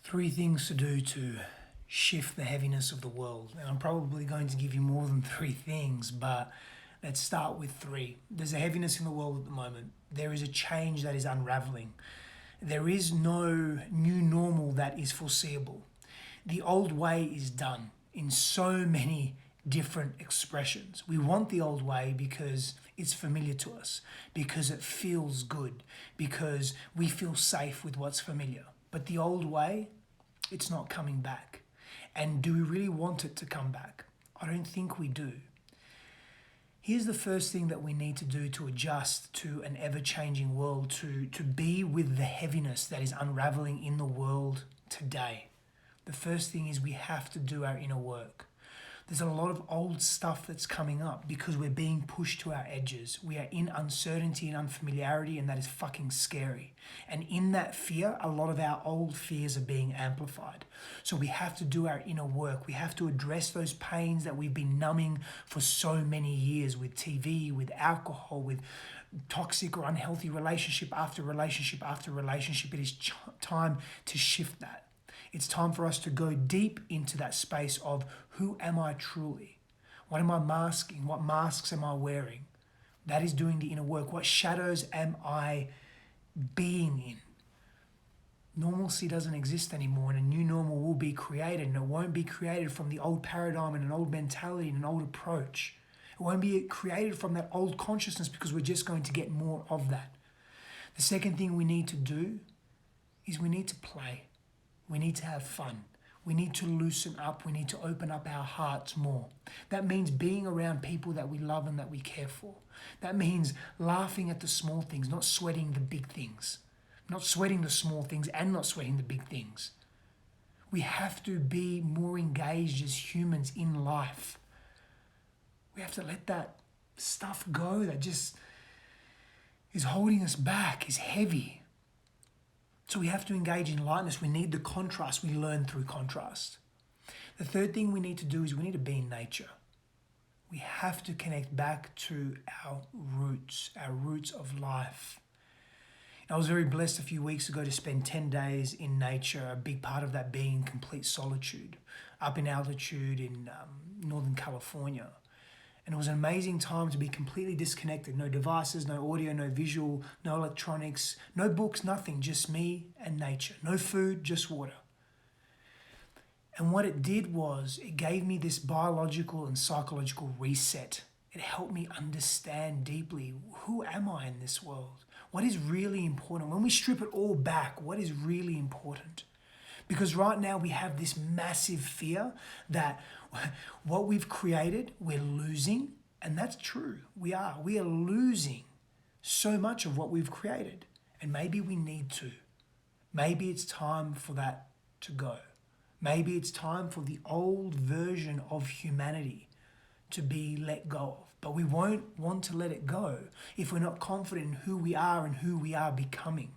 Three things to do to shift the heaviness of the world. And I'm probably going to give you more than three things, but let's start with three. There's a heaviness in the world at the moment. There is a change that is unraveling. There is no new normal that is foreseeable. The old way is done in so many different expressions. We want the old way because it's familiar to us, because it feels good, because we feel safe with what's familiar. But the old way, it's not coming back. And do we really want it to come back? I don't think we do. Here's the first thing that we need to do to adjust to an ever-changing world, to be with the heaviness that is unraveling in the world today. The first thing is we have to do our inner work. There's a lot of old stuff that's coming up because we're being pushed to our edges. We are in uncertainty and unfamiliarity, and that is fucking scary. And in that fear, a lot of our old fears are being amplified. So we have to do our inner work. We have to address those pains that we've been numbing for so many years with TV, with alcohol, with toxic or unhealthy relationship after relationship after relationship. It is time to shift that. It's time for us to go deep into that space of who am I truly? What am I masking? What masks am I wearing? That is doing the inner work. What shadows am I being in? Normalcy doesn't exist anymore, and a new normal will be created, and it won't be created from the old paradigm and an old mentality and an old approach. It won't be created from that old consciousness because we're just going to get more of that. The second thing we need to do is we need to play. We need to have fun. We need to loosen up. We need to open up our hearts more. That means being around people that we love and that we care for. That means laughing at the small things, not sweating the big things. Not sweating the small things and not sweating the big things. We have to be more engaged as humans in life. We have to let that stuff go that just is holding us back, is heavy. So we have to engage in lightness. We need the contrast. We learn through contrast. The third thing we need to do is we need to be in nature. We have to connect back to our roots of life. I was very blessed a few weeks ago to spend 10 days in nature, a big part of that being complete solitude, up in altitude in Northern California. And it was an amazing time to be completely disconnected. No devices, no audio, no visual, no electronics, no books, nothing. Just me and nature. No food, just water. And what it did was it gave me this biological and psychological reset. It helped me understand deeply, who am I in this world? What is really important? When we strip it all back, what is really important? Because right now we have this massive fear that what we've created, we're losing. And that's true. We are. We are losing so much of what we've created. And maybe we need to. Maybe it's time for that to go. Maybe it's time for the old version of humanity to be let go of. But we won't want to let it go if we're not confident in who we are and who we are becoming.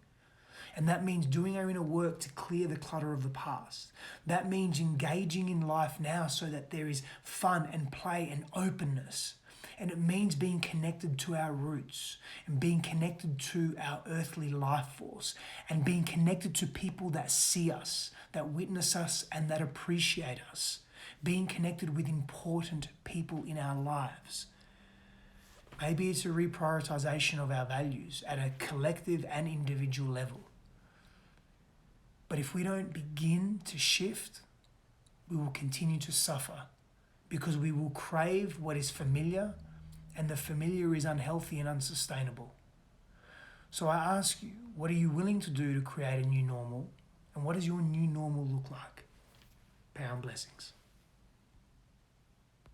And that means doing our inner work to clear the clutter of the past. That means engaging in life now so that there is fun and play and openness. And it means being connected to our roots and being connected to our earthly life force and being connected to people that see us, that witness us and that appreciate us. Being connected with important people in our lives. Maybe it's a reprioritization of our values at a collective and individual level. But if we don't begin to shift, we will continue to suffer because we will crave what is familiar, and the familiar is unhealthy and unsustainable. So I ask you, what are you willing to do to create a new normal? And what does your new normal look like? Power and blessings.